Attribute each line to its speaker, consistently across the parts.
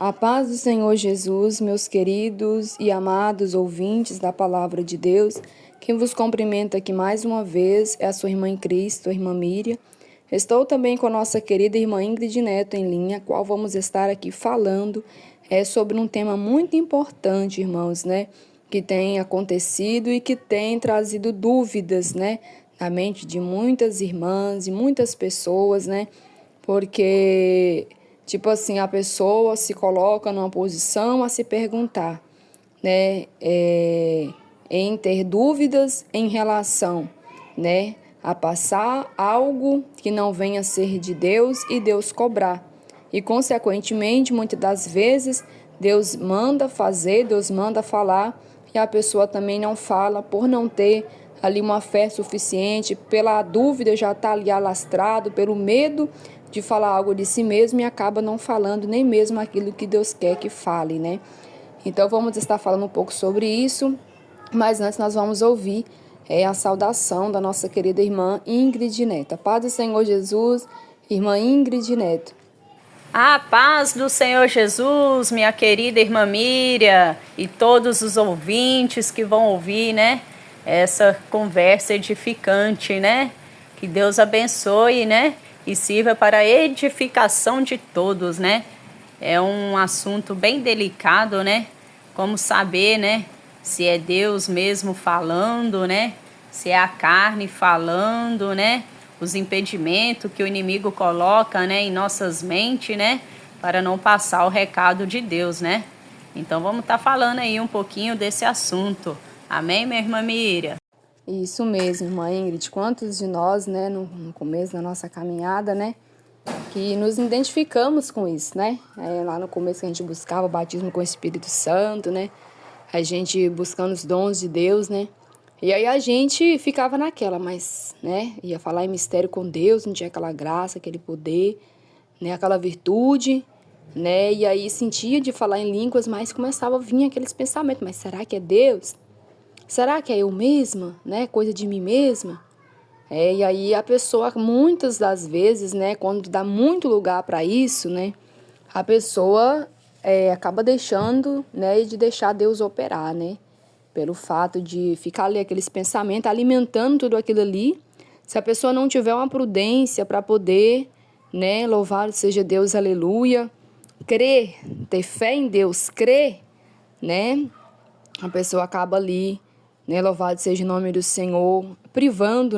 Speaker 1: A paz do Senhor Jesus, meus queridos e amados ouvintes da Palavra de Deus, quem vos cumprimenta aqui mais uma vez é a sua irmã em Cristo, a irmã Miriam. Estou também com a nossa querida irmã Ingrid Neto em linha, a qual vamos estar aqui falando sobre um tema muito importante, irmãos, que tem acontecido e que tem trazido dúvidas, na mente de muitas irmãs e muitas pessoas, porque tipo assim, a pessoa se coloca numa posição a se perguntar, em ter dúvidas em relação, a passar algo que não venha a ser de Deus e Deus cobrar. E, consequentemente, muitas das vezes, Deus manda fazer, Deus manda falar, e a pessoa também não fala por não ter ali uma fé suficiente, pela dúvida já está ali alastrado, pelo medo de falar algo de si mesmo e acaba não falando nem mesmo aquilo que Deus quer que fale, Então vamos estar falando um pouco sobre isso, mas antes nós vamos ouvir a saudação da nossa querida irmã Ingrid Neto. A paz do Senhor Jesus, irmã Ingrid Neto.
Speaker 2: A paz do Senhor Jesus, minha querida irmã Miriam e todos os ouvintes que vão ouvir, essa conversa edificante, Que Deus abençoe, e sirva para a edificação de todos, É um assunto bem delicado, Como saber, se é Deus mesmo falando, Se é a carne falando, Os impedimentos que o inimigo coloca, em nossas mentes, Para não passar o recado de Deus, Então vamos estar falando aí um pouquinho desse assunto. Amém, minha irmã Miriam?
Speaker 1: Isso mesmo, irmã Ingrid. Quantos de nós, no começo da nossa caminhada, que nos identificamos com isso, lá no começo que a gente buscava o batismo com o Espírito Santo, A gente buscando os dons de Deus, E aí a gente ficava naquela, mas, ia falar em mistério com Deus, não tinha aquela graça, aquele poder, aquela virtude, E aí sentia de falar em línguas, mas começava a vir aqueles pensamentos, mas será que é Deus? Será que é eu mesma, Coisa de mim mesma? E aí a pessoa, muitas das vezes, quando dá muito lugar para isso, a pessoa acaba deixando, de deixar Deus operar, Pelo fato de ficar ali aqueles pensamentos, alimentando tudo aquilo ali. Se a pessoa não tiver uma prudência para poder, louvado seja Deus, aleluia, crer, ter fé em Deus, crer, a pessoa acaba ali, louvado seja o nome do Senhor, privando,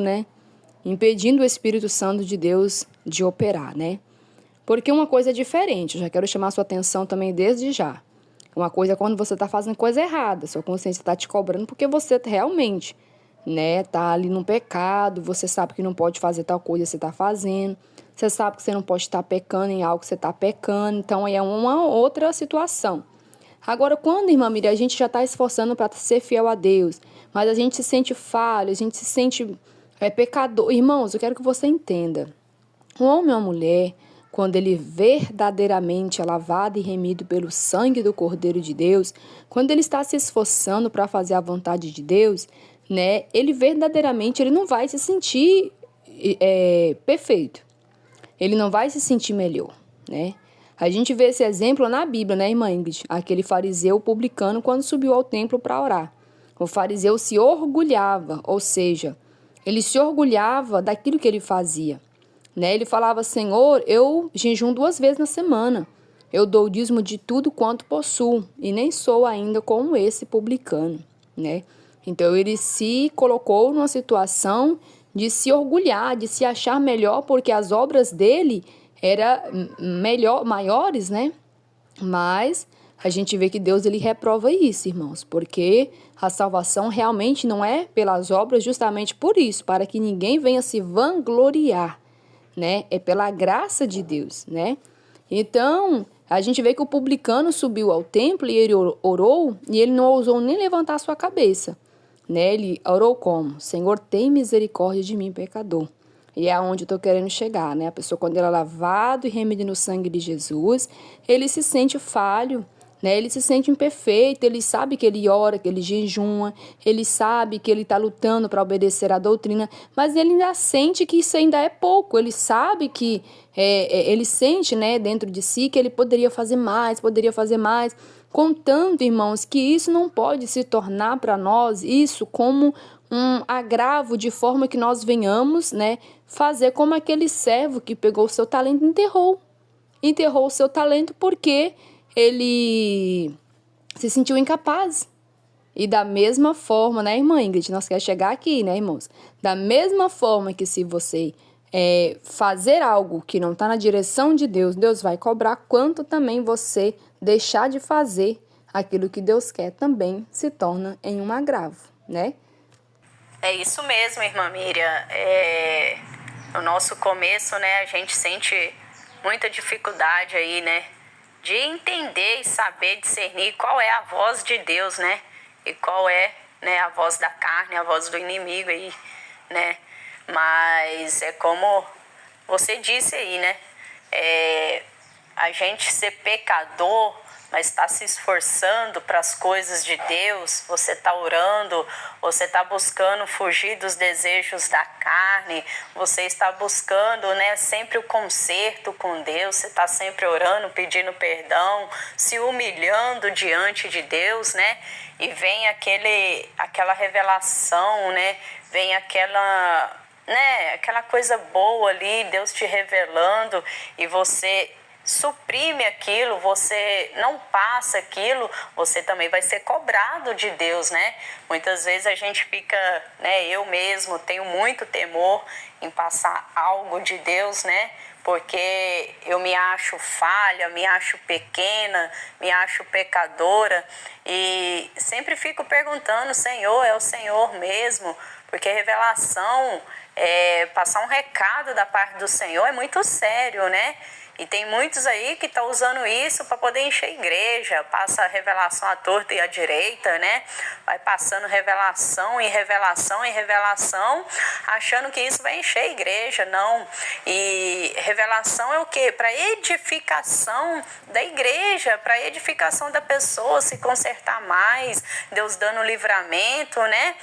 Speaker 1: impedindo o Espírito Santo de Deus de operar, Porque uma coisa é diferente, eu já quero chamar a sua atenção também desde já. Uma coisa é quando você está fazendo coisa errada, sua consciência está te cobrando porque você realmente, tá ali no pecado, você sabe que não pode fazer tal coisa que você está fazendo, você sabe que você não pode estar pecando em algo que você está pecando, então aí é uma outra situação. Agora, quando, irmã Miriam, a gente já está esforçando para ser fiel a Deus, mas a gente se sente falho, a gente se sente pecador. Irmãos, eu quero que você entenda. Um homem ou uma mulher, quando ele verdadeiramente é lavado e remido pelo sangue do Cordeiro de Deus, quando ele está se esforçando para fazer a vontade de Deus, ele verdadeiramente ele não vai se sentir perfeito. Ele não vai se sentir melhor, A gente vê esse exemplo na Bíblia, irmã Ingrid? Aquele fariseu publicano quando subiu ao templo para orar. O fariseu se orgulhava, ou seja, ele se orgulhava daquilo que ele fazia. Ele falava, Senhor, eu jejuo 2 vezes na semana. Eu dou o dízimo de tudo quanto possuo e nem sou ainda como esse publicano, Então ele se colocou numa situação de se orgulhar, de se achar melhor porque as obras dele eram maiores, Mas a gente vê que Deus ele reprova isso, irmãos, porque a salvação realmente não é pelas obras, justamente por isso, para que ninguém venha se vangloriar, É pela graça de Deus, Então, a gente vê que o publicano subiu ao templo e ele orou e ele não ousou nem levantar sua cabeça, Ele orou como? Senhor, tem misericórdia de mim, pecador. E é aonde eu estou querendo chegar, A pessoa, quando ela é lavado e remido no sangue de Jesus, ele se sente falho, né? Ele se sente imperfeito, ele sabe que ele ora, que ele jejuma, ele sabe que ele está lutando para obedecer à doutrina, mas ele ainda sente que isso ainda é pouco, ele sabe que, ele sente, né, dentro de si que ele poderia fazer mais, contanto, irmãos, que isso não pode se tornar para nós, isso como um agravo de forma que nós venhamos, né, fazer como aquele servo que pegou o seu talento e enterrou o seu talento porque ele se sentiu incapaz. E da mesma forma, né, irmã Ingrid, nós queremos chegar aqui, né, irmãos? Da mesma forma que se você fazer algo que não está na direção de Deus, Deus vai cobrar, quanto também você deixar de fazer aquilo que Deus quer também se torna em um agravo, né?
Speaker 2: É isso mesmo, irmã Miriam. No nosso começo, né, a gente sente muita dificuldade aí, né, de entender e saber discernir qual é a voz de Deus, né, e qual é, né, a voz da carne, a voz do inimigo aí, né. Mas é como você disse aí, né, a gente ser pecador, mas está se esforçando para as coisas de Deus, você está orando, você está buscando fugir dos desejos da carne, você está buscando, né, sempre o conserto com Deus, você está sempre orando, pedindo perdão, se humilhando diante de Deus, né? E vem aquela revelação, né? Vem aquela coisa boa ali, Deus te revelando, e você suprime aquilo, você não passa aquilo, você também vai ser cobrado de Deus, né? Muitas vezes a gente fica, né, eu mesmo tenho muito temor em passar algo de Deus, né? Porque eu me acho falha, me acho pequena, me acho pecadora, e sempre fico perguntando, Senhor, é o Senhor mesmo? Porque revelação, passar um recado da parte do Senhor é muito sério, né? E tem muitos aí que estão usando isso para poder encher a igreja, passa a revelação à torta e à direita, né? Vai passando revelação em revelação em revelação, achando que isso vai encher a igreja, não. E revelação é o quê? Para edificação da igreja, para edificação da pessoa, se consertar mais, Deus dando livramento, né?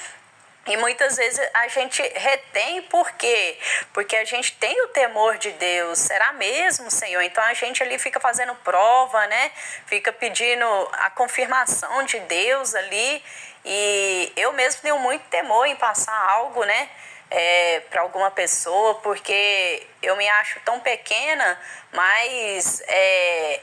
Speaker 2: E muitas vezes a gente retém, por quê? Porque a gente tem o temor de Deus. Será mesmo, Senhor? Então a gente ali fica fazendo prova, né? Fica pedindo a confirmação de Deus ali. E eu mesmo tenho muito temor em passar algo, né? Para alguma pessoa, porque eu me acho tão pequena, mas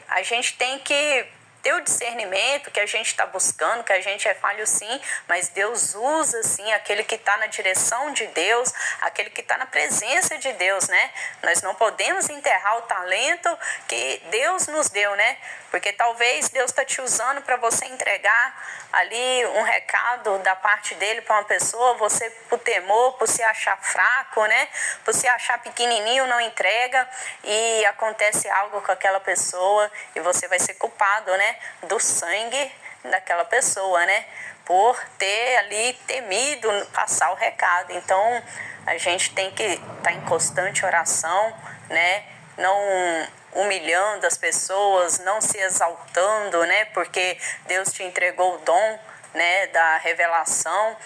Speaker 2: a gente tem que ter o discernimento que a gente está buscando, que a gente é falho sim, mas Deus usa sim aquele que está na direção de Deus, aquele que está na presença de Deus, né? Nós não podemos enterrar o talento que Deus nos deu, né? Porque talvez Deus está te usando para você entregar ali um recado da parte dele para uma pessoa, você por temor, por se achar fraco, né? Por se achar pequenininho, não entrega, e acontece algo com aquela pessoa e você vai ser culpado, né? Do sangue daquela pessoa, né? Por ter ali temido passar o recado. Então a gente tem que estar em constante oração, né? Não humilhando as pessoas, não se exaltando, né? Porque Deus te entregou o dom, né, da revelação,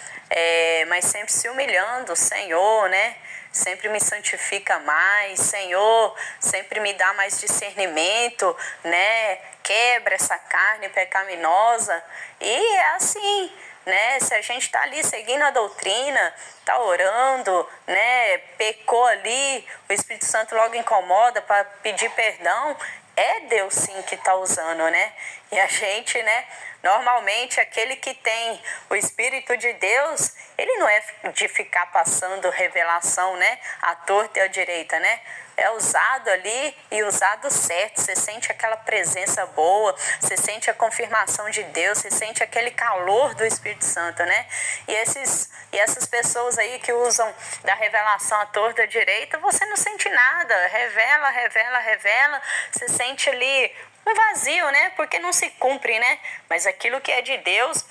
Speaker 2: mas sempre se humilhando, Senhor, né? Sempre me santifica mais, Senhor, sempre me dá mais discernimento, né? Quebra essa carne pecaminosa. E é assim, né? Se a gente está ali seguindo a doutrina, está orando, né? Pecou ali, o Espírito Santo logo incomoda para pedir perdão, é Deus sim que está usando, né? E a gente, né? Normalmente aquele que tem o Espírito de Deus, ele não é de ficar passando revelação, né? À torta e à direita, né? É usado ali e usado certo. Você sente aquela presença boa, você sente a confirmação de Deus, você sente aquele calor do Espírito Santo, né? E essas pessoas aí que usam da revelação à torta e à direita, você não sente nada. Revela, revela, revela. Você sente ali um vazio, né? Porque não se cumpre, né? Mas aquilo que é de Deus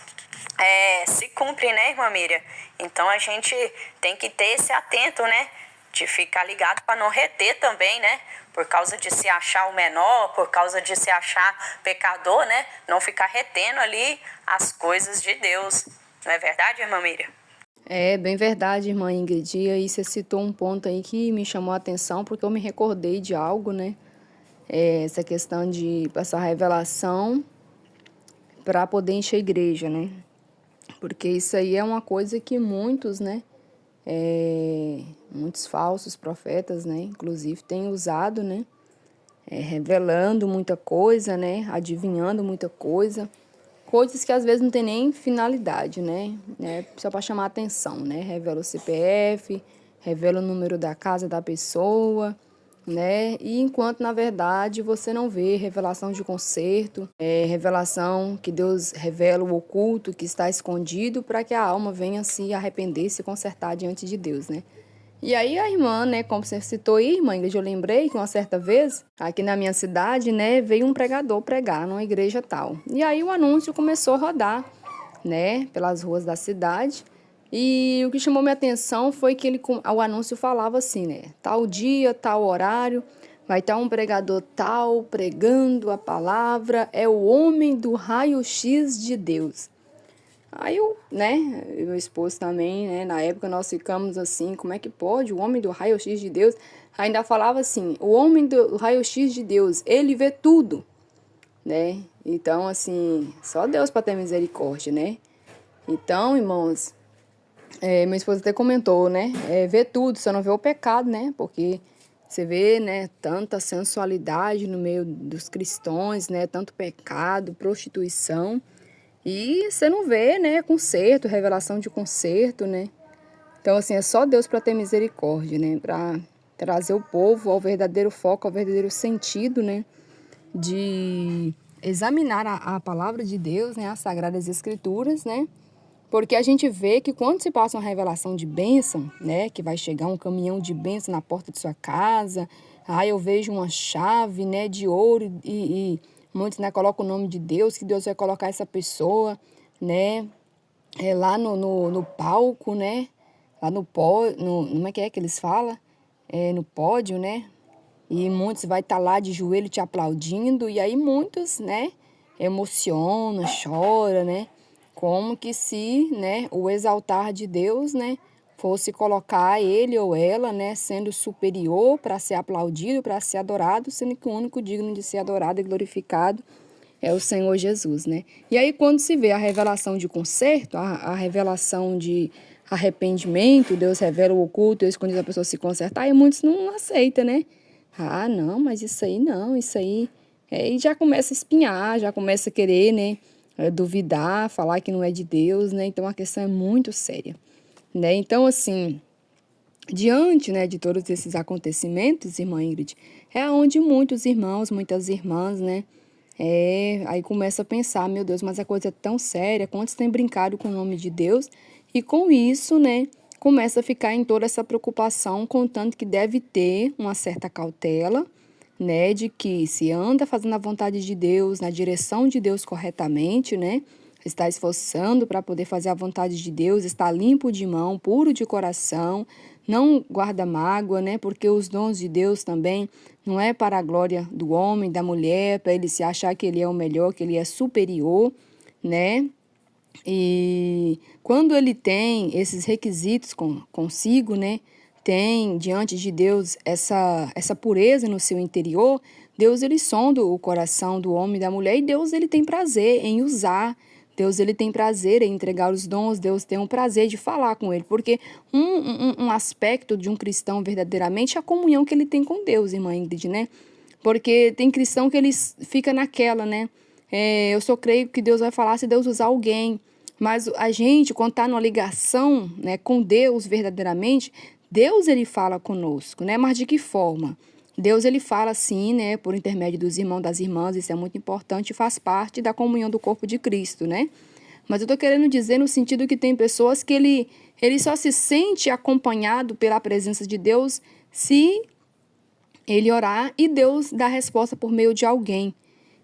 Speaker 2: se cumpre, né, irmã Miriam? Então a gente tem que ter esse atento, né? De ficar ligado para não reter também, né? Por causa de se achar o menor, por causa de se achar pecador, né? Não ficar retendo ali as coisas de Deus. Não é verdade, irmã Miriam?
Speaker 1: É bem verdade, irmã Ingrid. E aí você citou um ponto aí que me chamou a atenção, porque eu me recordei de algo, né? Essa questão de passar revelação para poder encher a igreja, né? Porque isso aí é uma coisa que muitos, né? Muitos falsos profetas, né? Inclusive, têm usado, né? Revelando muita coisa, né? Adivinhando muita coisa. Coisas que às vezes não tem nem finalidade, né? Só para chamar a atenção, né? Revela o CPF, revela o número da casa da pessoa, né? E enquanto, na verdade, você não vê revelação de conserto, revelação que Deus revela o oculto que está escondido para que a alma venha se arrepender, se consertar diante de Deus, né? E aí a irmã, né, como você citou aí, irmã Ingrid, eu lembrei que uma certa vez, aqui na minha cidade, né, veio um pregador pregar numa igreja tal. E aí o anúncio começou a rodar, né, pelas ruas da cidade. E o que chamou minha atenção foi que o anúncio falava assim, né, tal dia, tal horário, vai estar um pregador tal pregando a palavra, é o homem do raio-x de Deus. Aí eu, né, meu esposo também, né, na época nós ficamos assim, como é que pode? O homem do raio-x de Deus ainda falava assim, o homem do raio-x de Deus, ele vê tudo, né? Então, assim, só Deus para ter misericórdia, né? Então, irmãos, meu esposo até comentou, né, vê tudo, só não vê o pecado, né? Porque você vê, né, tanta sensualidade no meio dos cristãos, né, tanto pecado, prostituição. E você não vê, né, conserto, revelação de conserto, né? Então, assim, é só Deus para ter misericórdia, né? Para trazer o povo ao verdadeiro foco, ao verdadeiro sentido, né? De examinar a palavra de Deus, né? As Sagradas Escrituras, né? Porque a gente vê que quando se passa uma revelação de bênção, né? Que vai chegar um caminhão de bênção na porta de sua casa. Aí eu vejo uma chave, né? De ouro e muitos, né, colocam o nome de Deus, que Deus vai colocar essa pessoa, né, lá no palco, né, lá no pódio, como é que eles falam? No pódio, né, e muitos vai estar lá de joelho te aplaudindo, e aí muitos, né, emocionam, choram, né, como que se, né, o exaltar de Deus, né, fosse colocar ele ou ela, né, sendo superior para ser aplaudido, para ser adorado, sendo que o único digno de ser adorado e glorificado é o Senhor Jesus, né? E aí quando se vê a revelação de conserto, a revelação de arrependimento, Deus revela o oculto, Deus esconde a pessoa se consertar, e muitos não aceitam, né? Ah, não, mas isso aí não, isso aí... E já começa a espinhar, já começa a querer, né, duvidar, falar que não é de Deus, né? Então a questão é muito séria, né? Então, assim, diante, né, de todos esses acontecimentos, irmã Ingrid, é onde muitos irmãos, muitas irmãs, né, aí começa a pensar, meu Deus, mas a coisa é tão séria, quantos têm brincado com o nome de Deus, e com isso, né, começa a ficar em toda essa preocupação, contando que deve ter uma certa cautela, né, de que se anda fazendo a vontade de Deus, na direção de Deus corretamente, né, está esforçando para poder fazer a vontade de Deus, está limpo de mão, puro de coração, não guarda mágoa, né? Porque os dons de Deus também não é para a glória do homem, da mulher, para ele se achar que ele é o melhor, que ele é superior, né? E quando ele tem esses requisitos consigo, né? Tem diante de Deus essa pureza no seu interior, Deus ele sonda o coração do homem e da mulher, e Deus ele tem prazer em usar. Deus ele tem prazer em entregar os dons, Deus tem um prazer de falar com ele, porque um aspecto de um cristão verdadeiramente é a comunhão que ele tem com Deus, irmã Ingrid, né? Porque tem cristão que ele fica naquela, né? Eu só creio que Deus vai falar se Deus usar alguém, mas a gente, quando está numa ligação, né, com Deus verdadeiramente, Deus ele fala conosco, né? Mas de que forma? Deus ele fala sim, né, por intermédio dos irmãos, das irmãs, isso é muito importante, faz parte da comunhão do corpo de Cristo, né? Mas eu estou querendo dizer no sentido que tem pessoas que ele só se sente acompanhado pela presença de Deus se ele orar e Deus dá resposta por meio de alguém.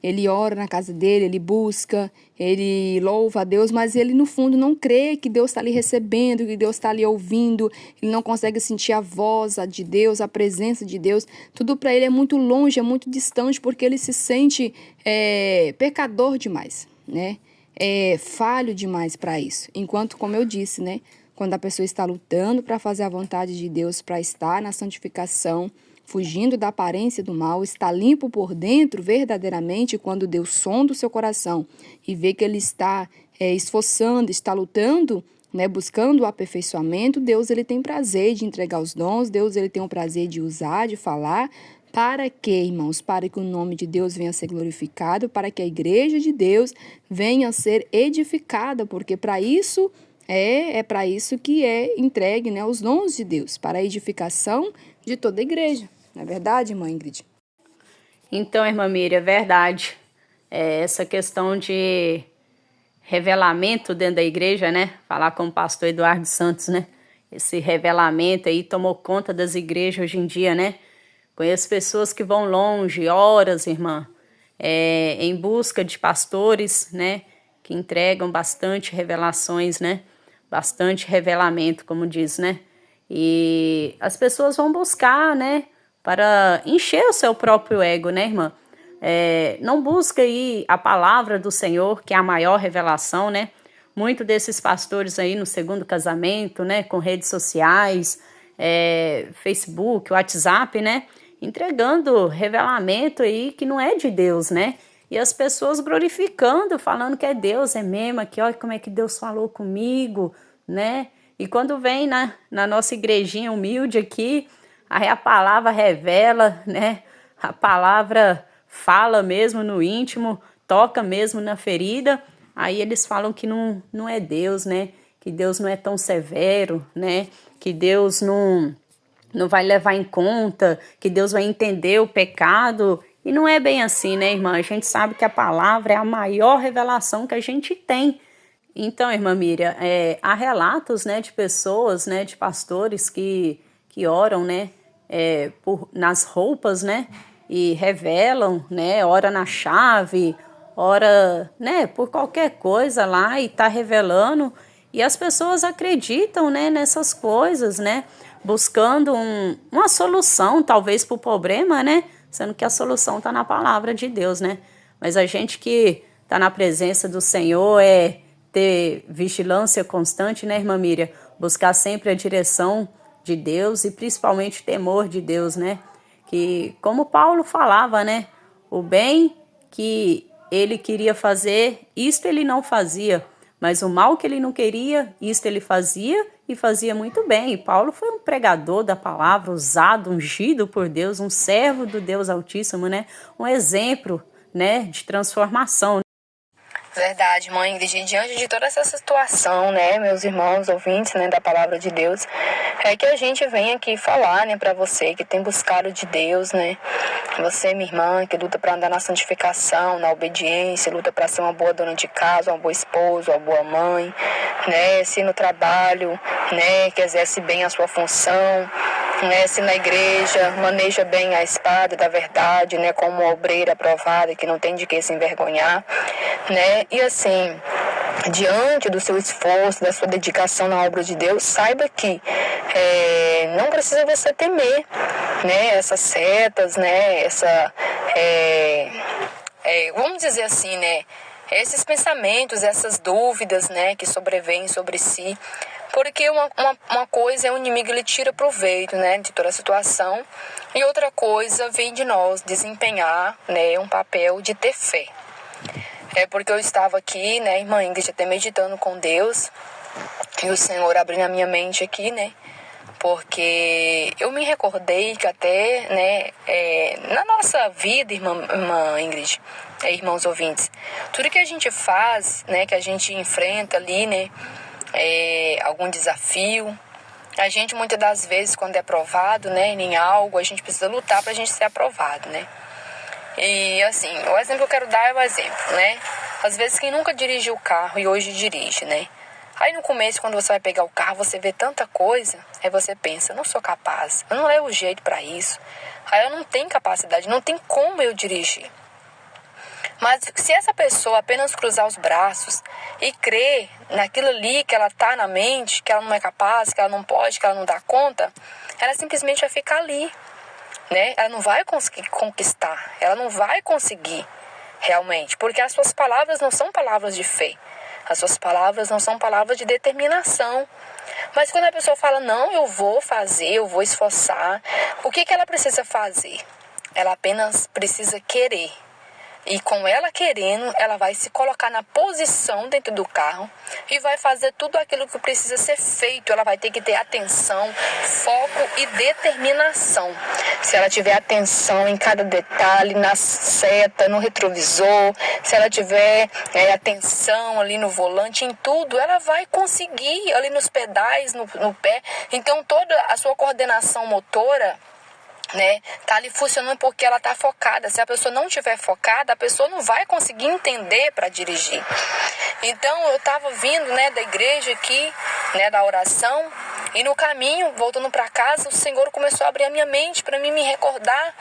Speaker 1: ele ora na casa dele, ele busca, ele louva a Deus, mas ele no fundo não crê que Deus está ali recebendo, que Deus está ali ouvindo, ele não consegue sentir a voz de Deus, a presença de Deus. Tudo para ele é muito longe, é muito distante, porque ele se sente pecador demais, né? Falho demais para isso. Enquanto, como eu disse, né? Quando a pessoa está lutando para fazer a vontade de Deus, para estar na santificação, fugindo da aparência do mal, está limpo por dentro verdadeiramente, quando Deus sonda o seu coração e vê que ele está esforçando, está lutando, né, buscando o aperfeiçoamento, Deus ele tem prazer de entregar os dons, Deus ele tem o prazer de usar, de falar. Para quê, irmãos? Para que o nome de Deus venha a ser glorificado, para que a igreja de Deus venha a ser edificada, porque para isso para isso que é entregue, né, os dons de Deus, para a edificação de toda a igreja. Não é verdade, irmã Ingrid?
Speaker 2: Então, irmã Miriam, é verdade. Essa questão de revelamento dentro da igreja, né? Falar com o pastor Eduardo Santos, né? Esse revelamento aí tomou conta das igrejas hoje em dia, né? Conheço pessoas que vão longe, horas, irmã, em busca de pastores, né? Que entregam bastante revelações, né? Bastante revelamento, como diz, né? E as pessoas vão buscar, né? Para encher o seu próprio ego, né, irmã? Não busca aí a palavra do Senhor, que é a maior revelação, né? Muito desses pastores aí no segundo casamento, né? Com redes sociais, Facebook, WhatsApp, né? Entregando revelamento aí que não é de Deus, né? E as pessoas glorificando, falando que é Deus, é mesmo, que olha como é que Deus falou comigo, né? E quando vem na nossa igrejinha humilde aqui, aí a palavra revela, né? A palavra fala mesmo no íntimo, toca mesmo na ferida, aí eles falam que não é Deus, né? Que Deus não é tão severo, né? Que Deus não vai levar em conta, que Deus vai entender o pecado. E não é bem assim, né, irmã? A gente sabe que a palavra é a maior revelação que a gente tem. Então, irmã Miriam, há relatos, né, de pessoas, né, de pastores que oram, né, nas roupas, né, e revelam, né, ora na chave, ora, né, por qualquer coisa lá e tá revelando. E as pessoas acreditam, né, nessas coisas, né, buscando uma solução, talvez, para o problema, né, sendo que a solução está na palavra de Deus, né. Mas a gente que está na presença do Senhor ter vigilância constante, né, irmã Miriam? Buscar sempre a direção de Deus e principalmente o temor de Deus, né? Que, como Paulo falava, né? O bem que ele queria fazer, isto ele não fazia. Mas o mal que ele não queria, isto ele fazia e fazia muito bem. E Paulo foi um pregador da palavra, usado, ungido por Deus, um servo do Deus Altíssimo, né? Um exemplo, né, de transformação.
Speaker 1: Verdade, mãe Ingrid, diante de toda essa situação, né, meus irmãos ouvintes, né, da palavra de Deus, é que a gente vem aqui falar, né, para você que tem buscado de Deus, né, você, minha irmã, que luta para andar na santificação, na obediência, luta para ser uma boa dona de casa, uma boa esposa, uma boa mãe, né, se no trabalho, né, que exerce bem a sua função, né, se na igreja maneja bem a espada da verdade, né, como uma obreira aprovada que não tem de que se envergonhar, né, e assim, diante do seu esforço, da sua dedicação na obra de Deus, saiba que não precisa você temer, né, essas setas, né, vamos dizer assim, né, esses pensamentos, essas dúvidas, né, que sobrevêm sobre si, porque uma coisa é o inimigo, ele tira proveito, né, de toda a situação, e outra coisa vem de nós desempenhar, né, um papel de ter fé. Porque eu estava aqui, né, irmã Ingrid, até meditando com Deus, e o Senhor abriu a minha mente aqui, né, porque eu me recordei que até, né, na nossa vida, irmã Ingrid, irmãos ouvintes, tudo que a gente faz, né, que a gente enfrenta ali, né, algum desafio, a gente muitas das vezes, quando é aprovado, né, em algo, a gente precisa lutar para a gente ser aprovado, né. E assim, o exemplo que eu quero dar é o exemplo, né? Às vezes quem nunca dirigiu o carro e hoje dirige, né? Aí no começo, quando você vai pegar o carro, você vê tanta coisa, aí você pensa, eu não sou capaz, eu não levo jeito para isso, aí eu não tenho capacidade, não tem como eu dirigir. Mas se essa pessoa apenas cruzar os braços e crer naquilo ali que ela está na mente, que ela não é capaz, que ela não pode, que ela não dá conta, ela simplesmente vai ficar ali, né? Ela não vai conseguir conquistar, ela não vai conseguir realmente, porque as suas palavras não são palavras de fé, as suas palavras não são palavras de determinação. Mas quando a pessoa fala, não, eu vou fazer, eu vou esforçar, o que ela precisa fazer? Ela apenas precisa querer. E com ela querendo, ela vai se colocar na posição dentro do carro e vai fazer tudo aquilo que precisa ser feito. Ela vai ter que ter atenção, foco e determinação. Se ela tiver atenção em cada detalhe, na seta, no retrovisor, se ela tiver atenção ali no volante, em tudo, ela vai conseguir, ali nos pedais, no pé. Então, toda a sua coordenação motora, né, tá ali funcionando porque ela tá focada. Se a pessoa não tiver focada, a pessoa não vai conseguir entender para dirigir. Então eu tava vindo, né, da igreja aqui, né, da oração, e no caminho, voltando para casa, o Senhor começou a abrir a minha mente para mim me recordar,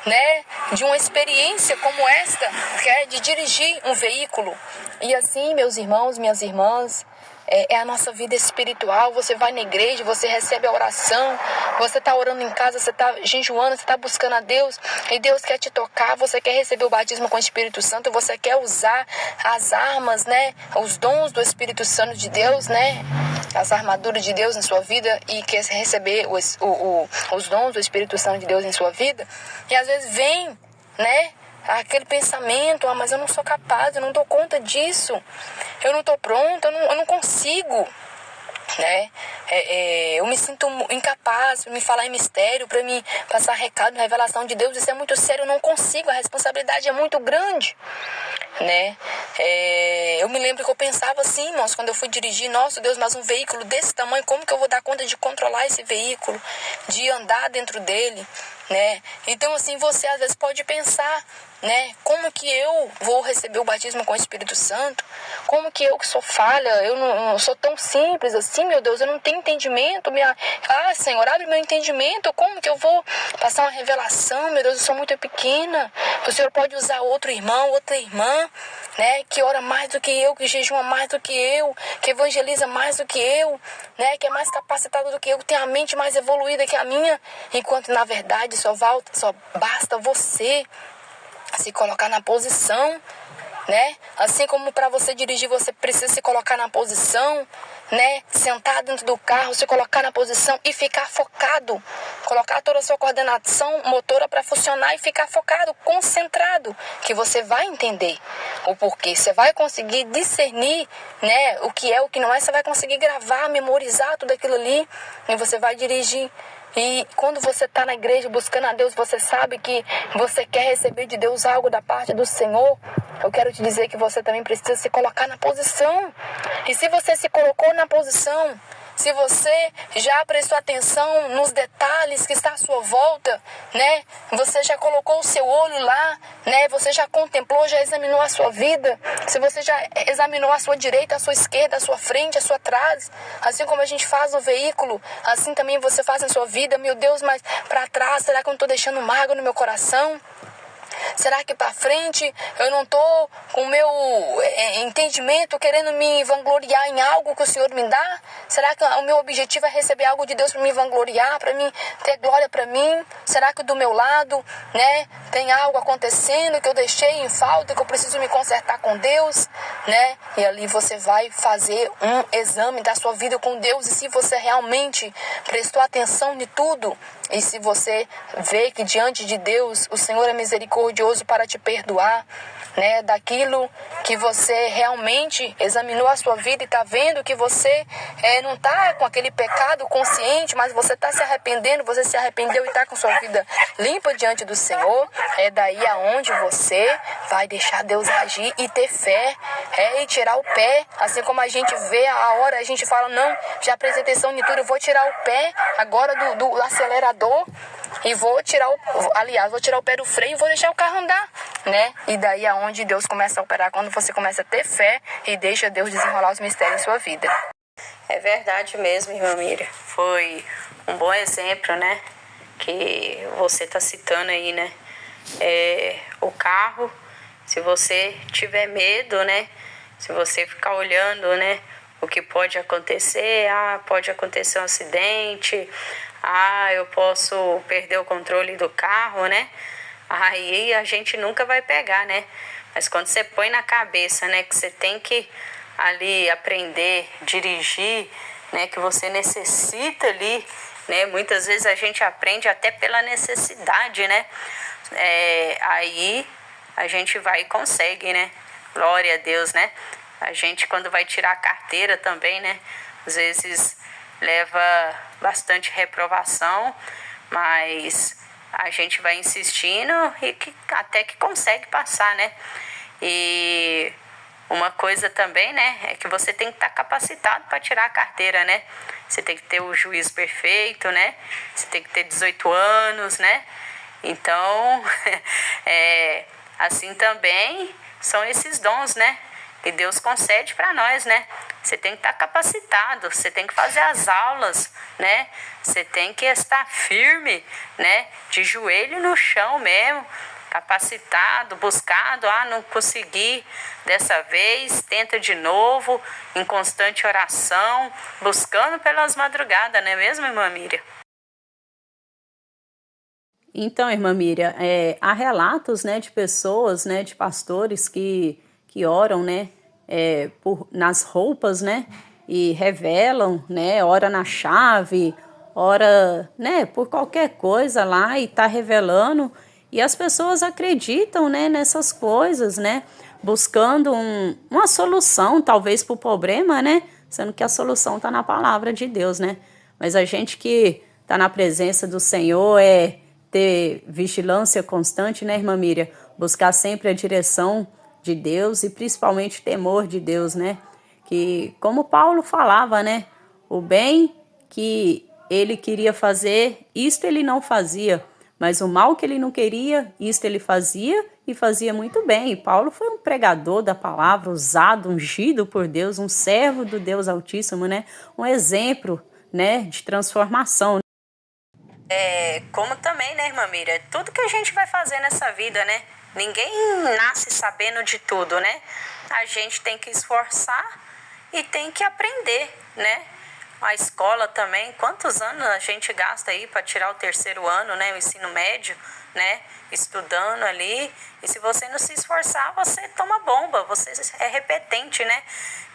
Speaker 1: né, de uma experiência como esta, que é de dirigir um veículo. E assim, meus irmãos, minhas irmãs, é a nossa vida espiritual. Você vai na igreja, você recebe a oração, você está orando em casa, você está jejuando, você está buscando a Deus, e Deus quer te tocar, você quer receber o batismo com o Espírito Santo, você quer usar as armas, né, os dons do Espírito Santo de Deus, né, as armaduras de Deus em sua vida, e quer receber os dons do Espírito Santo de Deus em sua vida. E às vezes vem, né, aquele pensamento, mas eu não sou capaz, eu não dou conta disso, eu não estou pronta, eu não consigo, né? Eu me sinto incapaz para me falar em mistério, para me passar recado, revelação de Deus, isso é muito sério, eu não consigo, a responsabilidade é muito grande, né? Eu me lembro que eu pensava assim, irmãos, quando eu fui dirigir, nossa Deus, mas um veículo desse tamanho, como que eu vou dar conta de controlar esse veículo, de andar dentro dele, né? Então assim, você às vezes pode pensar, né, como que eu vou receber o batismo com o Espírito Santo? Como que eu, que sou falha, eu não sou tão simples assim, meu Deus, eu não tenho entendimento, Senhor, abre meu entendimento, como que eu vou passar uma revelação, meu Deus, eu sou muito pequena, o Senhor pode usar outro irmão, outra irmã, né, que ora mais do que eu, que jejua mais do que eu, que evangeliza mais do que eu, né, que é mais capacitado do que eu, que tem a mente mais evoluída que a minha, enquanto na verdade só basta você se colocar na posição, né? Assim como para você dirigir, você precisa se colocar na posição, né? Sentar dentro do carro, se colocar na posição e ficar focado. Colocar toda a sua coordenação motora para funcionar e ficar focado, concentrado, que você vai entender o porquê. Você vai conseguir discernir, né, o que é, o que não é. Você vai conseguir gravar, memorizar tudo aquilo ali e você vai dirigir. E quando você está na igreja buscando a Deus, você sabe que você quer receber de Deus algo da parte do Senhor. Eu quero te dizer que você também precisa se colocar na posição. E se você se colocou na posição, se você já prestou atenção nos detalhes que está à sua volta, né? Você já colocou o seu olho lá, né? Você já contemplou, já examinou a sua vida. Se você já examinou a sua direita, a sua esquerda, a sua frente, a sua trás, assim como a gente faz no veículo, assim também você faz na sua vida. Meu Deus, mas para trás, será que eu não estou deixando mágoa no meu coração? Será que para frente eu não estou com o meu entendimento querendo me vangloriar em algo que o Senhor me dá? Será que o meu objetivo é receber algo de Deus para me vangloriar, para mim ter glória para mim? Será que do meu lado, né, tem algo acontecendo que eu deixei em falta, que eu preciso me consertar com Deus, né? E ali você vai fazer um exame da sua vida com Deus, e se você realmente prestou atenção em tudo, e se você vê que diante de Deus o Senhor é misericordioso para te perdoar, né, daquilo que você realmente examinou a sua vida e está vendo que você não está com aquele pecado consciente, mas você está se arrependendo, você se arrependeu e está com sua vida limpa diante do Senhor, é daí aonde você vai deixar Deus agir e ter fé, e tirar o pé, assim como a gente vê a hora, a gente fala, não, já prestei atenção em tudo, eu vou tirar o pé agora do acelerador e vou tirar o pé do freio e vou deixar o carro andar, né? E daí aonde Deus começa a operar, quando você começa a ter fé e deixa Deus desenrolar os mistérios em sua vida.
Speaker 2: É verdade mesmo, irmã Miriam. Foi um bom exemplo, né, que você está citando aí, né? O carro Se você tiver medo, né? Se você ficar olhando, né? O que pode acontecer, pode acontecer um acidente, eu posso perder o controle do carro, né? Aí a gente nunca vai pegar, né? Mas quando você põe na cabeça, né, que você tem que ali aprender, dirigir, né, que você necessita ali, né? Muitas vezes a gente aprende até pela necessidade, né? Aí a gente vai e consegue, né? Glória a Deus, né? A gente, quando vai tirar a carteira também, né? Às vezes leva bastante reprovação, mas a gente vai insistindo e até que consegue passar, né? E uma coisa também, né? É que você tem que estar capacitado para tirar a carteira, né? Você tem que ter o juízo perfeito, né? Você tem que ter 18 anos, né? Então, assim também são esses dons, né? Que Deus concede para nós, né? Você tem que estar capacitado, você tem que fazer as aulas, né? Você tem que estar firme, né? De joelho no chão mesmo, capacitado, buscado. Não consegui dessa vez, tenta de novo, em constante oração, buscando pelas madrugadas, não é mesmo, irmã Miriam? Então, irmã Miriam, há relatos, né, de pessoas, né, de pastores que oram, né, nas roupas, né, e revelam, né, ora na chave, ora, né, por qualquer coisa lá e tá revelando, e as pessoas acreditam, né, nessas coisas, né, buscando uma solução, talvez, para o problema, né, sendo que a solução está na palavra de Deus, né, mas a gente que está na presença do Senhor ter vigilância constante, né, irmã Miriam? Buscar sempre a direção de Deus e principalmente temor de Deus, né? Que, como Paulo falava, né? O bem que ele queria fazer, isto ele não fazia. Mas o mal que ele não queria, isto ele fazia e fazia muito bem. E Paulo foi um pregador da palavra, usado, ungido por Deus, um servo do Deus Altíssimo, né? Um exemplo, né, de transformação. Como também, né, irmã Miriam? Tudo que a gente vai fazer nessa vida, né? Ninguém nasce sabendo de tudo, né? A gente tem que esforçar e tem que aprender, né? A escola também, quantos anos a gente gasta aí para tirar o terceiro ano, né? O ensino médio, né? Estudando ali. E se você não se esforçar, você toma bomba, você é repetente, né?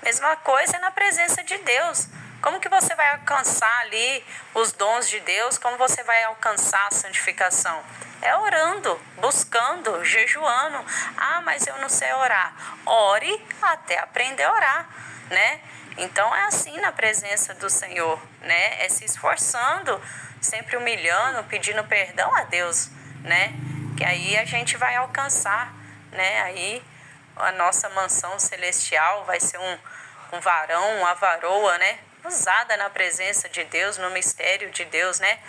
Speaker 2: Mesma coisa na presença de Deus. Como que você vai alcançar ali os dons de Deus? Como você vai alcançar a santificação? É orando, buscando, jejuando. Mas eu não sei orar. Ore até aprender a orar, né? Então é assim na presença do Senhor, né? É se esforçando, sempre humilhando, pedindo perdão a Deus, né? Que aí a gente vai alcançar, né? Aí a nossa mansão celestial vai ser um varão, uma varoa, né? Usada na presença de Deus, no mistério de Deus, né?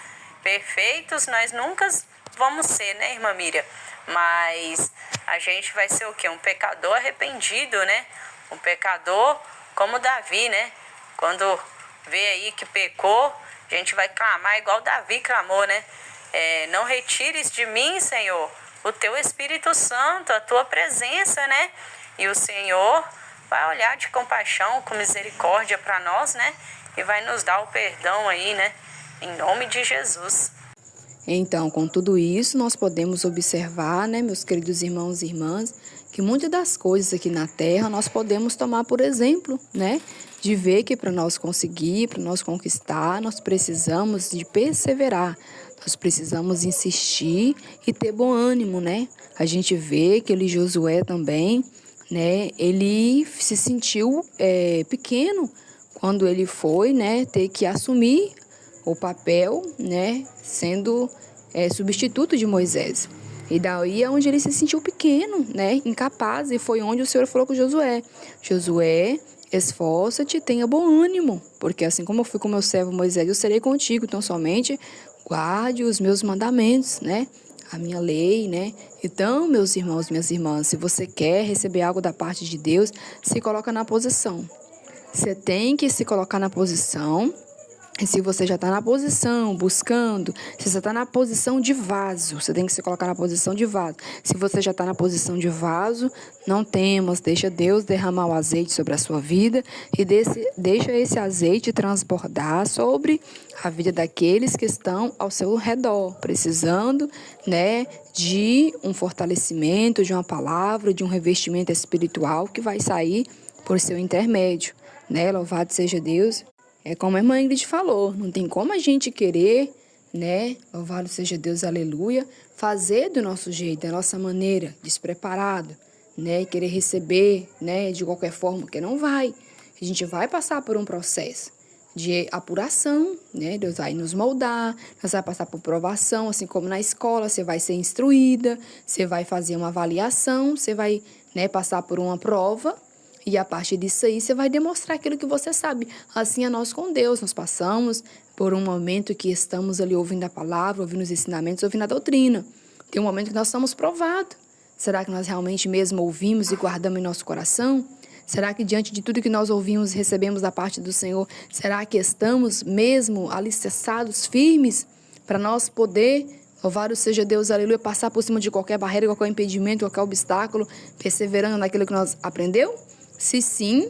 Speaker 2: Perfeitos nós nunca vamos ser, né, irmã Miriam? Mas a gente vai ser o quê? Um pecador arrependido, né? Um pecador como Davi, né? Quando vê aí que pecou, a gente vai clamar igual Davi clamou, né? Não retires de mim, Senhor, o teu Espírito Santo, a tua presença, né? E o Senhor vai olhar de compaixão, com misericórdia para nós, né? E vai nos dar o perdão aí, né? Em nome de Jesus.
Speaker 1: Então, com tudo isso, nós podemos observar, né, meus queridos irmãos e irmãs, que muitas das coisas aqui na Terra nós podemos tomar por exemplo, né? De ver que para nós conseguir, para nós conquistar, nós precisamos de perseverar, nós precisamos insistir e ter bom ânimo, né? A gente vê que ele, Josué também, né? Ele se sentiu pequeno quando ele foi, né, ter que assumir o papel, né, sendo substituto de Moisés. E daí é onde ele se sentiu pequeno, né, incapaz, e foi onde o Senhor falou com Josué: Josué, esforça-te, tenha bom ânimo, porque assim como eu fui com meu servo Moisés, eu serei contigo, então somente guarde os meus mandamentos, né, a minha lei, né. Então, meus irmãos, minhas irmãs, se você quer receber algo da parte de Deus, se coloca na posição. Você tem que se colocar na posição E se você já está na posição, buscando, se você está na posição de vaso, você tem que se colocar na posição de vaso. Se você já está na posição de vaso, não temas, deixa Deus derramar o azeite sobre a sua vida e deixa esse azeite transbordar sobre a vida daqueles que estão ao seu redor, precisando, né, de um fortalecimento, de uma palavra, de um revestimento espiritual que vai sair por seu intermédio, né? Louvado seja Deus. É como a irmã Ingrid falou, não tem como a gente querer, né, louvado seja Deus, aleluia, fazer do nosso jeito, da nossa maneira, despreparado, né, querer receber, né, de qualquer forma, porque não vai. A gente vai passar por um processo de apuração, né, Deus vai nos moldar, nós vai passar por provação, assim como na escola, você vai ser instruída, você vai fazer uma avaliação, você vai, né, passar por uma prova. E a partir disso aí, você vai demonstrar aquilo que você sabe. Assim é nós com Deus. Nós passamos por um momento que estamos ali ouvindo a palavra, ouvindo os ensinamentos, ouvindo a doutrina. Tem um momento que nós somos provados. Será que nós realmente mesmo ouvimos e guardamos em nosso coração? Será que diante de tudo que nós ouvimos e recebemos da parte do Senhor, será que estamos mesmo alicerçados, firmes, para nós poder, louvado seja Deus, aleluia, passar por cima de qualquer barreira, qualquer impedimento, qualquer obstáculo, perseverando naquilo que nós aprendeu? Se sim,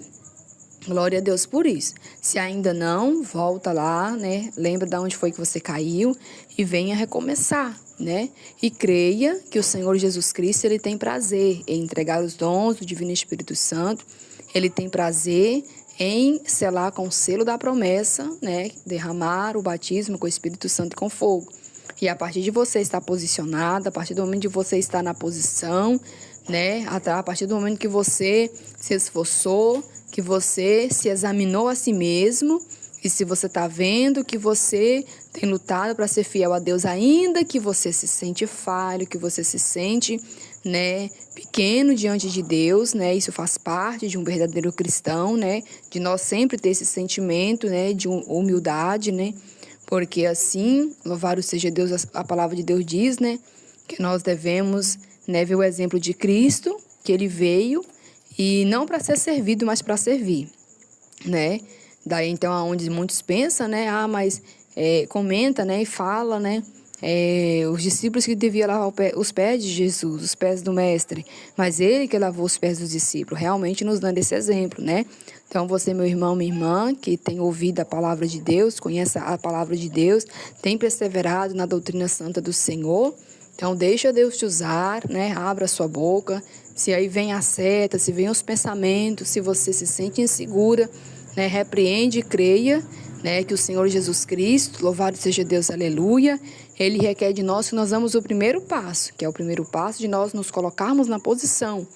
Speaker 1: glória a Deus por isso. Se ainda não, volta lá, né? Lembra de onde foi que você caiu e venha recomeçar, né? E creia que o Senhor Jesus Cristo, ele tem prazer em entregar os dons do Divino Espírito Santo. Ele tem prazer em selar com o selo da promessa, né? Derramar o batismo com o Espírito Santo e com fogo. E a partir de você estar posicionada, a partir do momento de você estar na posição, né? A partir do momento que você se esforçou, que você se examinou a si mesmo, e se você está vendo que você tem lutado para ser fiel a Deus, ainda que você se sente falho, que você se sente, né, pequeno diante de Deus, né? Isso faz parte de um verdadeiro cristão, né? De nós sempre ter esse sentimento, né, de humildade, né? Porque assim, louvado seja Deus, a palavra de Deus diz, né, que nós devemos, né, ver o exemplo de Cristo, que ele veio, e não para ser servido, mas para servir, né? Daí, então, aonde muitos pensam, né, mas comenta, né, e fala, né, os discípulos que deviam lavar os pés de Jesus, os pés do Mestre, mas ele que lavou os pés dos discípulos, realmente nos dando esse exemplo, né? Então, você, meu irmão, minha irmã, que tem ouvido a palavra de Deus, conhece a palavra de Deus, tem perseverado na doutrina santa do Senhor, então, deixa Deus te usar, né? Abra a sua boca. Se aí vem a seta, se vem os pensamentos, se você se sente insegura, né? Repreende e creia, né? Que o Senhor Jesus Cristo, louvado seja Deus, aleluia, ele requer de nós que nós damos o primeiro passo, que é o primeiro passo de nós nos colocarmos na posição.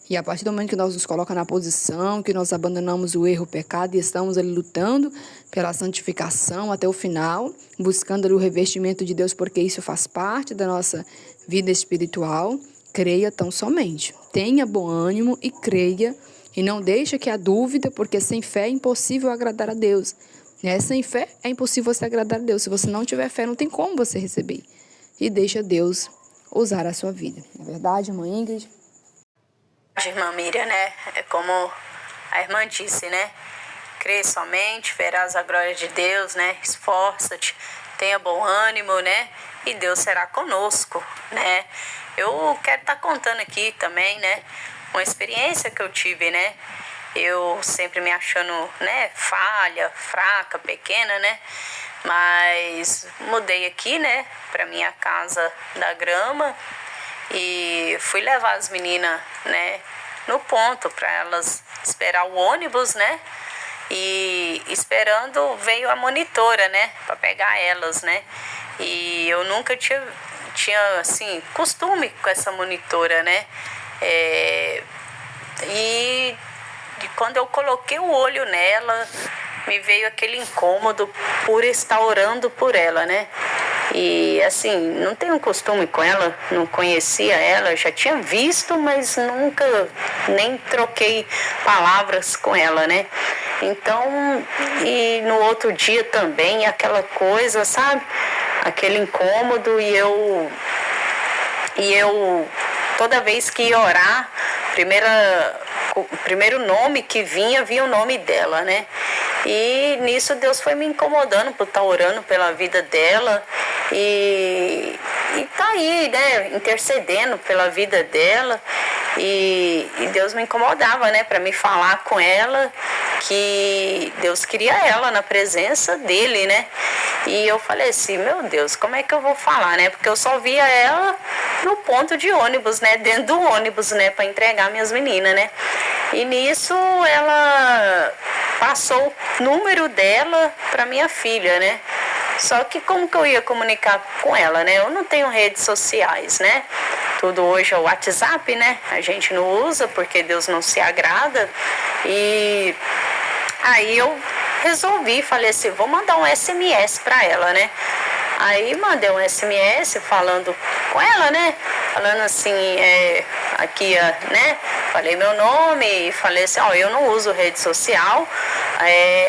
Speaker 1: E a partir do momento que nós nos colocamos na posição, que nós abandonamos o erro, o pecado e estamos ali lutando pela santificação até o final, buscando ali o revestimento de Deus, porque isso faz parte da nossa vida espiritual, creia tão somente. Tenha bom ânimo e creia, e não deixe que a dúvida, porque sem fé é impossível agradar a Deus. Sem fé é impossível você agradar a Deus. Se você não tiver fé, não tem como você receber. E deixa Deus usar a sua vida. Não é verdade, irmã Ingrid?
Speaker 2: Irmã Miriam, né? É como a irmã disse, né? Crê somente, verás a glória de Deus, né? Esforça-te, tenha bom ânimo, né? E Deus será conosco, né? Eu quero estar contando aqui também, né? Uma experiência que eu tive, né? Eu sempre me achando, né? Falha, fraca, pequena, né? Mas mudei aqui, né? Pra minha casa da Grama. E fui levar as meninas, né, no ponto para elas esperar o ônibus, né? E esperando veio a monitora, né, para pegar elas, né? E eu nunca tinha assim costume com essa monitora, né? E quando eu coloquei o olho nela, me veio aquele incômodo por estar orando por ela, né? E assim, não tenho costume com ela, não conhecia ela, já tinha visto, mas nunca nem troquei palavras com ela, né? Então, e no outro dia também, aquela coisa, sabe? Aquele incômodo e eu toda vez que ia orar, primeira o primeiro nome que vinha o nome dela, né? E nisso Deus foi me incomodando por estar orando pela vida dela e tá aí, né, intercedendo pela vida dela. E Deus me incomodava, né, para me falar com ela que Deus queria ela na presença dele, né? E eu falei assim, meu Deus, como é que eu vou falar, né? Porque eu só via ela no ponto de ônibus, né, dentro do ônibus, né, para entregar minhas meninas, né? E nisso ela passou o número dela para minha filha, né? Só que como que eu ia comunicar com ela, né? Eu não tenho redes sociais, né? Tudo hoje é o WhatsApp, né? A gente não usa porque Deus não se agrada. E aí eu resolvi, falei assim, vou mandar um SMS para ela, né? Aí mandei um SMS falando com ela, né? Falando assim, aqui, né? Falei meu nome e falei assim, ó, eu não uso rede social.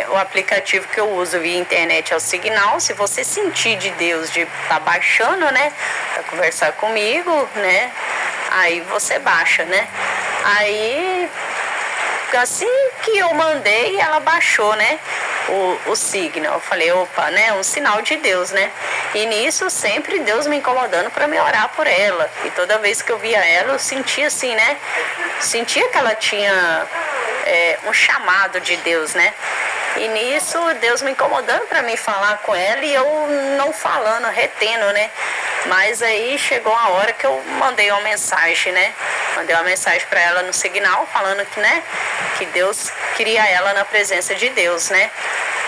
Speaker 2: O aplicativo que eu uso via internet é o Signal. Se você sentir de Deus de estar baixando, né? Pra conversar comigo, né? Aí você baixa, né? Aí, assim que eu mandei, ela baixou, né? O Signal. Eu falei, opa, né? Um sinal de Deus, né? E nisso sempre Deus me incomodando para me orar por ela. E toda vez que eu via ela, eu sentia assim, né? Sentia que ela tinha um chamado de Deus, né? E nisso Deus me incomodando para mim falar com ela e eu não falando, retendo, né? Mas aí chegou a hora que eu mandei uma mensagem, né? Mandei uma mensagem para ela no Signal falando que, né, que Deus queria ela na presença de Deus, né?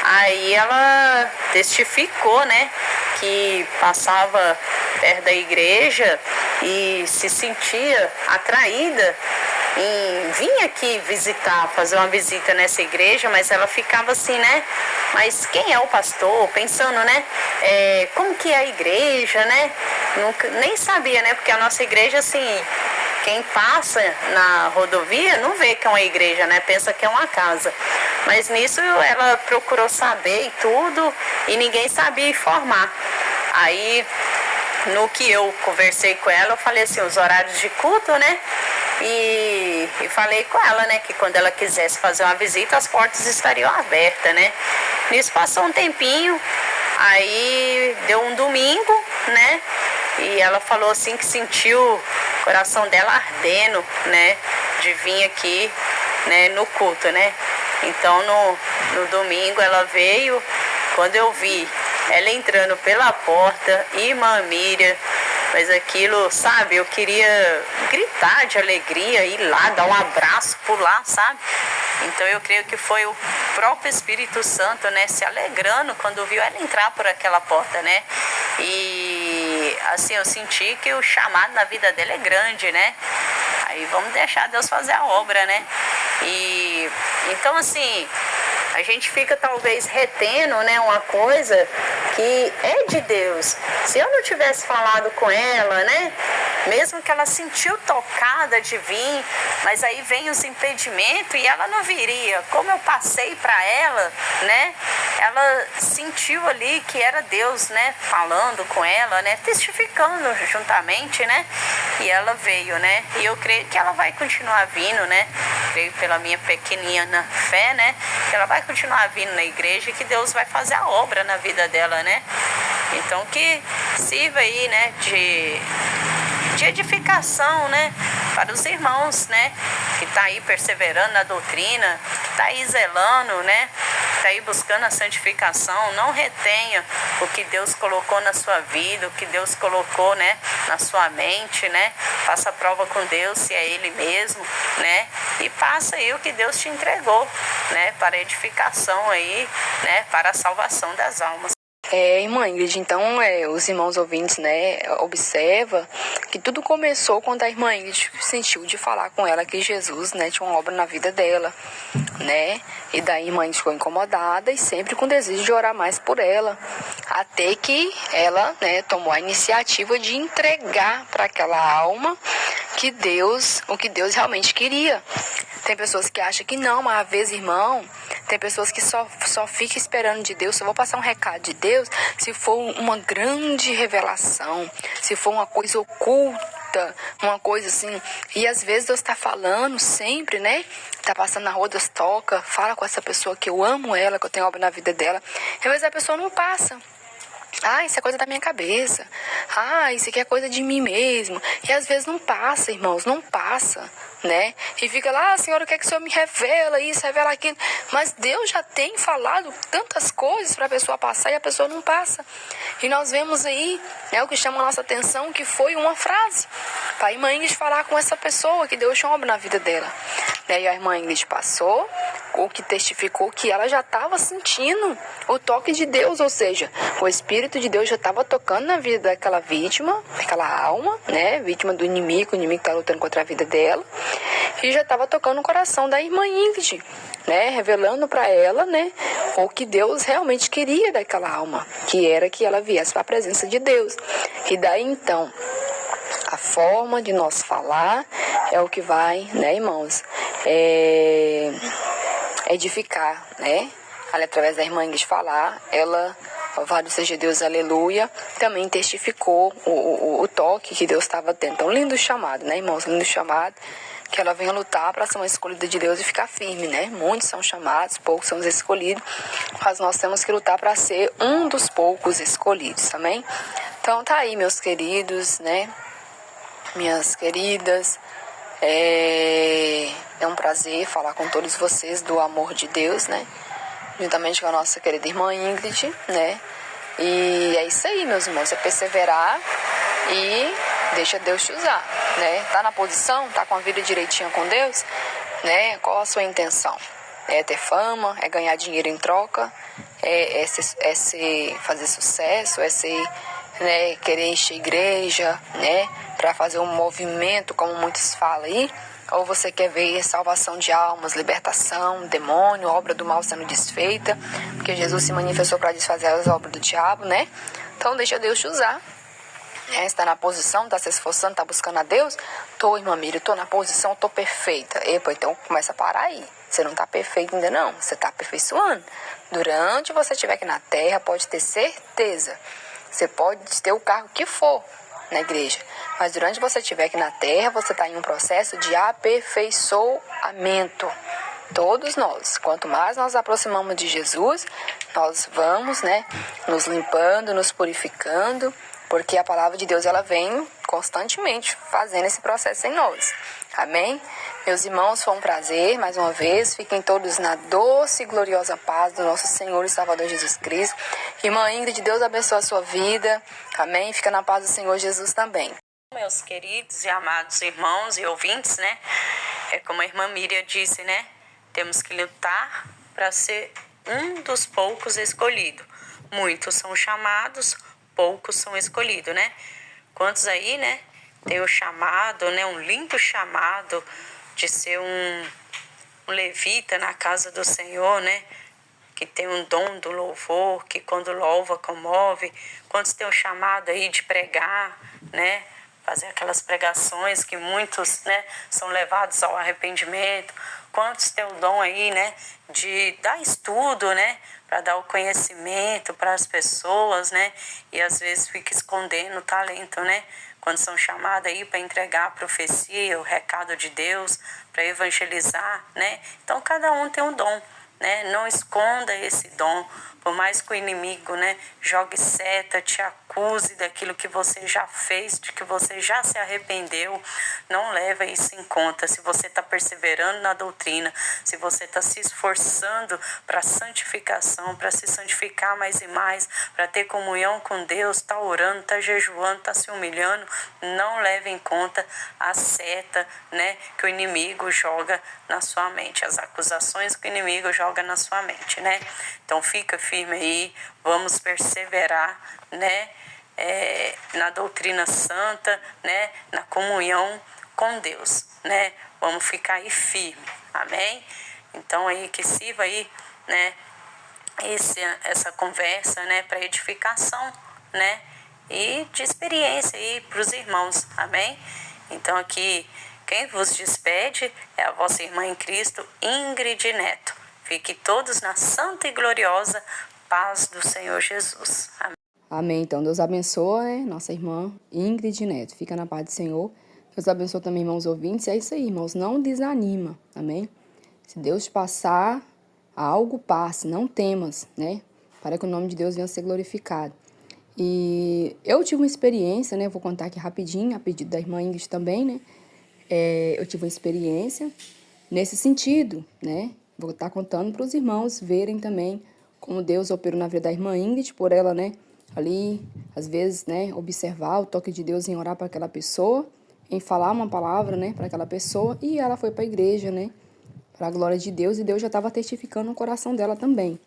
Speaker 2: Aí ela testificou, né, que passava perto da igreja e se sentia atraída em vir aqui visitar, fazer uma visita nessa igreja, mas ela ficava assim, né? Mas quem é o pastor? Pensando, né? Como que é a igreja, né? Nunca, nem sabia, né? Porque a nossa igreja, assim, quem passa na rodovia não vê que é uma igreja, né? Pensa que é uma casa. Mas nisso ela procurou saber e tudo, e ninguém sabia informar. Aí, no que eu conversei com ela, eu falei assim, os horários de culto, né? E falei com ela, né, que quando ela quisesse fazer uma visita, as portas estariam abertas, né? Nisso passou um tempinho, aí deu um domingo, né? E ela falou assim que sentiu o coração dela ardendo, né? De vir aqui, né, no culto, né? Então no domingo ela veio, quando eu vi ela entrando pela porta, irmã Miriam, mas aquilo, sabe, eu queria gritar de alegria, ir lá, dar um abraço, pular, sabe? Então eu creio que foi o próprio Espírito Santo, né, se alegrando quando viu ela entrar por aquela porta, né? E assim, eu senti que o chamado na vida dela é grande, né? Aí vamos deixar Deus fazer a obra, né? E então assim, a gente fica talvez retendo, né, uma coisa que é de Deus. Se eu não tivesse falado com ela, né, mesmo que ela sentiu tocada de vir, mas aí vem os impedimentos e ela não viria. Como eu passei para ela, né, ela sentiu ali que era Deus, né, falando com ela, né, testificando juntamente, né, e ela veio, né, e eu creio que ela vai continuar vindo, né, creio pela minha pequenina fé, né, que ela vai continuar vindo na igreja e que Deus vai fazer a obra na vida dela, né. Então que sirva aí, né, de edificação, né, para os irmãos, né, que tá aí perseverando na doutrina, que tá aí zelando, né, que tá aí buscando a santificação. Não retenha o que Deus colocou na sua vida, o que Deus colocou, né, na sua mente, né, faça prova com Deus se é Ele mesmo, né, e passa aí o que Deus te entregou, né, para a edificação aí, né, para a salvação das almas.
Speaker 1: Irmã Ingrid, então os irmãos ouvintes, né, observa que tudo começou quando a irmã Ingrid sentiu de falar com ela que Jesus, né, tinha uma obra na vida dela, né, e daí a irmã Ingrid ficou incomodada e sempre com desejo de orar mais por ela, até que ela, né, tomou a iniciativa de entregar para aquela alma o que Deus realmente queria. Tem pessoas que acham que não, mas às vezes, irmão, tem pessoas que só ficam esperando de Deus. Só vou passar um recado de Deus se for uma grande revelação, se for uma coisa oculta, luta, uma coisa assim. E às vezes Deus tá falando sempre, né? Tá passando na rua, Deus toca, fala com essa pessoa que eu amo ela, que eu tenho obra na vida dela. E às vezes a pessoa não passa. Ah, isso é coisa da minha cabeça. Ah, isso aqui é coisa de mim mesmo. E às vezes não passa, irmãos, não passa, né? E fica lá, Senhor, o que é que o Senhor me revela isso, revela aquilo. Mas Deus já tem falado tantas coisas para a pessoa passar e a pessoa não passa. E nós vemos aí, né, o que chama a nossa atenção, que foi uma frase. Para a irmã Ingrid falar com essa pessoa que Deus chama na vida dela. Né? E a irmã Ingrid passou, o que testificou que ela já estava sentindo o toque de Deus, ou seja, o Espírito de Deus já estava tocando na vida daquela vítima, daquela alma, né, vítima do inimigo, o inimigo está lutando contra a vida dela, e já estava tocando no coração da irmã Ingrid, né, revelando para ela, né, o que Deus realmente queria daquela alma, que era que ela viesse para a presença de Deus. E daí então, a forma de nós falar é o que vai, né, irmãos, edificar, né? Ali, através da irmã Ingrid falar, ela, louvado seja Deus, aleluia, também testificou o toque que Deus estava tendo. Então, lindo chamado, né, irmãos? Lindo chamado, que ela venha lutar para ser uma escolhida de Deus e ficar firme, né? Muitos são chamados, poucos são escolhidos, mas nós temos que lutar para ser um dos poucos escolhidos, amém? Então, tá aí, meus queridos, né? Minhas queridas, é um prazer falar com todos vocês do amor de Deus, né? Juntamente com a nossa querida irmã Ingrid, né? E é isso aí, meus irmãos, é perseverar e deixa Deus te usar, né? Tá na posição, tá com a vida direitinha com Deus, né? Qual a sua intenção? É ter fama, é ganhar dinheiro em troca, é fazer sucesso, é ser, né, querer encher igreja, né? Para fazer um movimento, como muitos falam aí, ou você quer ver salvação de almas, libertação, demônio, obra do mal sendo desfeita, porque Jesus se manifestou para desfazer as obras do diabo, né? Então deixa Deus te usar. Está na posição, está se esforçando, está buscando a Deus. Tô, irmã Miriam, tô na posição, tô perfeita. Epa, então começa a parar aí. Você não está perfeito ainda não, você está aperfeiçoando. Durante você estiver aqui na terra, pode ter certeza. Você pode ter o cargo que for na igreja, mas durante você estiver aqui na terra, você está em um processo de aperfeiçoamento. Todos nós, quanto mais nós aproximamos de Jesus, nós vamos, né, nos limpando, nos purificando, porque a palavra de Deus, ela vem constantemente fazendo esse processo em nós. Amém? Meus irmãos, foi um prazer, mais uma vez. Fiquem todos na doce e gloriosa paz do nosso Senhor e Salvador Jesus Cristo. Irmã Ingrid, Deus abençoe a sua vida. Amém? Fica na paz do Senhor Jesus também.
Speaker 2: Meus queridos e amados irmãos e ouvintes, né? É como a irmã Miriam disse, né? Temos que lutar para ser um dos poucos escolhidos. Muitos são chamados, poucos são escolhidos, né? Quantos aí, né? Tem o chamado, né? Um lindo chamado de ser um levita na casa do Senhor, né? Que tem um dom do louvor, que quando louva comove. Quantos tem o chamado aí de pregar, né? Fazer aquelas pregações que muitos, né, são levados ao arrependimento. Quantos tem o dom aí, né, de dar estudo, né, para dar o conhecimento para as pessoas, né, e às vezes fica escondendo o talento, né, quando são chamados aí para entregar a profecia, o recado de Deus, para evangelizar, né. Então cada um tem um dom, né, não esconda esse dom. Por mais que o inimigo, né, jogue seta, te acuse daquilo que você já fez, de que você já se arrependeu, não leva isso em conta. Se você está perseverando na doutrina, se você está se esforçando para santificação, para se santificar mais e mais, para ter comunhão com Deus, está orando, está jejuando, está se humilhando, não leve em conta a seta, né, que o inimigo joga na sua mente, as acusações que o inimigo joga na sua mente, né? Então fica firme aí, vamos perseverar, né, na doutrina santa, né, na comunhão com Deus, né? Vamos ficar aí firme, amém? Então aí que sirva aí, né, essa conversa, né, para edificação, né, e de experiência aí para os irmãos, amém? Então aqui quem vos despede é a vossa irmã em Cristo, Ingrid Neto. Fique todos na santa e gloriosa paz do Senhor Jesus. Amém.
Speaker 1: Amém. Então, Deus abençoe, né? Nossa irmã Ingrid Neto. Fica na paz do Senhor. Deus abençoe também, irmãos ouvintes. É isso aí, irmãos. Não desanima. Amém. Se Deus te passar, algo passe. Não temas, né? Para que o nome de Deus venha a ser glorificado. E eu tive uma experiência, né? Vou contar aqui rapidinho, a pedido da irmã Ingrid também, né? Eu tive uma experiência nesse sentido, né? Vou estar contando para os irmãos verem também como Deus operou na vida da irmã Ingrid, por ela, né? Ali, às vezes, né? Observar o toque de Deus em orar para aquela pessoa, em falar uma palavra, né? Para aquela pessoa. E ela foi para a igreja, né? Para a glória de Deus. E Deus já estava testificando no coração dela também.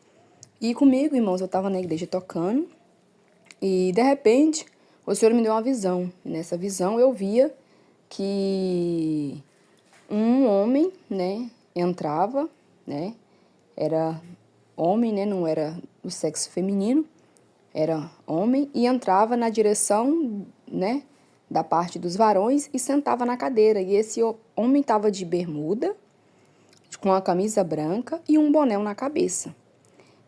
Speaker 1: E comigo, irmãos, eu estava na igreja tocando. E, de repente, o Senhor me deu uma visão. E nessa visão eu via que um homem, né, entrava, né, era homem, né, não era do sexo feminino, era homem, e entrava na direção, né, da parte dos varões e sentava na cadeira. E esse homem estava de bermuda, com a camisa branca e um boné na cabeça.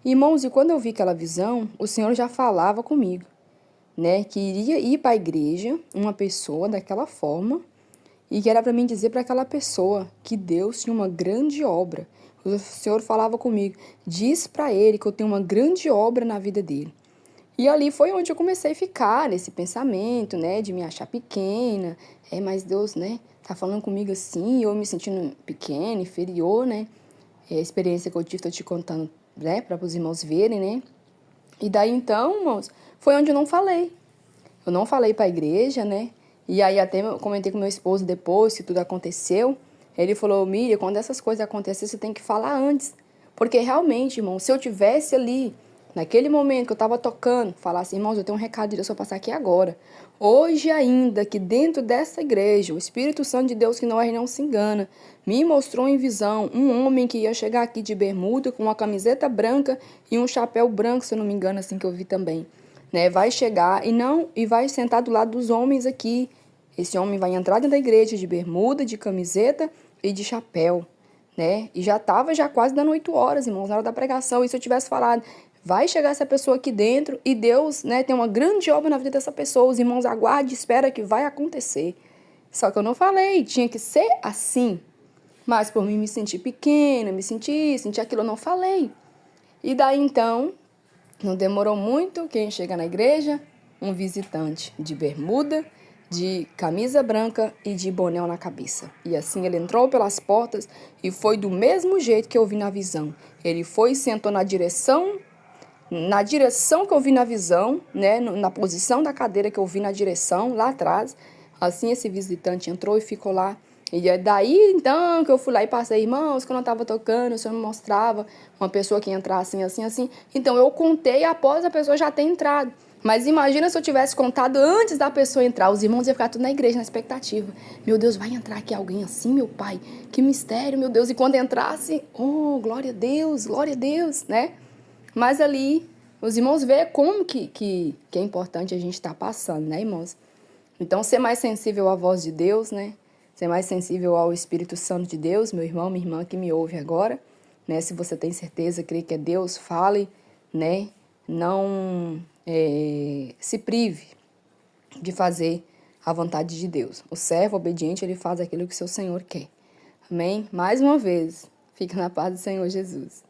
Speaker 1: Irmãos, e quando eu vi aquela visão, o Senhor já falava comigo, né, que iria ir para a igreja uma pessoa daquela forma e que era para mim dizer para aquela pessoa que Deus tinha uma grande obra. O Senhor falava comigo, diz para ele que eu tenho uma grande obra na vida dele. E ali foi onde eu comecei a ficar nesse pensamento, né, de me achar pequena, mas Deus, né, tá falando comigo assim, eu me sentindo pequena, inferior, né, a experiência que eu tive, tô te contando, né, para os irmãos verem, né. E daí então, irmãos, foi onde eu não falei. Eu não falei para a igreja, né? E aí até eu comentei com meu esposo depois que tudo aconteceu. Ele falou, Miriam, quando essas coisas acontecem, você tem que falar antes. Porque realmente, irmão, se eu tivesse ali, naquele momento que eu estava tocando, falasse, irmãos, eu tenho um recado de Deus para passar aqui agora. Hoje ainda, que dentro dessa igreja, o Espírito Santo de Deus, que não é e não se engana, me mostrou em visão um homem que ia chegar aqui de bermuda, com uma camiseta branca e um chapéu branco, se eu não me engano, assim que eu vi também. Né, vai chegar e vai sentar do lado dos homens aqui. Esse homem vai entrar dentro da igreja de bermuda, de camiseta e de chapéu, né? E já estava quase dando 8 horas, irmãos, na hora da pregação. E se eu tivesse falado, vai chegar essa pessoa aqui dentro e Deus, né, tem uma grande obra na vida dessa pessoa. Os irmãos aguardem, espera que vai acontecer. Só que eu não falei, tinha que ser assim. Mas por mim me sentir pequena, sentir aquilo, eu não falei. E daí então, não demorou muito, quem chega na igreja, um visitante de bermuda, de camisa branca e de boné na cabeça. E assim ele entrou pelas portas e foi do mesmo jeito que eu vi na visão. Ele foi e sentou na direção que eu vi na visão, né, na posição da cadeira que eu vi na direção, lá atrás. Assim esse visitante entrou e ficou lá. E é daí, então, que eu fui lá e passei, irmãos, quando eu estava tocando, o Senhor me mostrava uma pessoa que ia entrar assim, assim, assim. Então, eu contei após a pessoa já ter entrado. Mas imagina se eu tivesse contado antes da pessoa entrar. Os irmãos iam ficar tudo na igreja, na expectativa. Meu Deus, vai entrar aqui alguém assim, meu pai? Que mistério, meu Deus. E quando entrasse, oh, glória a Deus, né? Mas ali, os irmãos veem como que é importante a gente estar passando, né, irmãos? Então, ser mais sensível à voz de Deus, né? Ser mais sensível ao Espírito Santo de Deus, meu irmão, minha irmã que me ouve agora, né? Se você tem certeza, crê que é Deus, fale, né? Não se prive de fazer a vontade de Deus. O servo obediente, ele faz aquilo que seu Senhor quer. Amém? Mais uma vez, fica na paz do Senhor Jesus.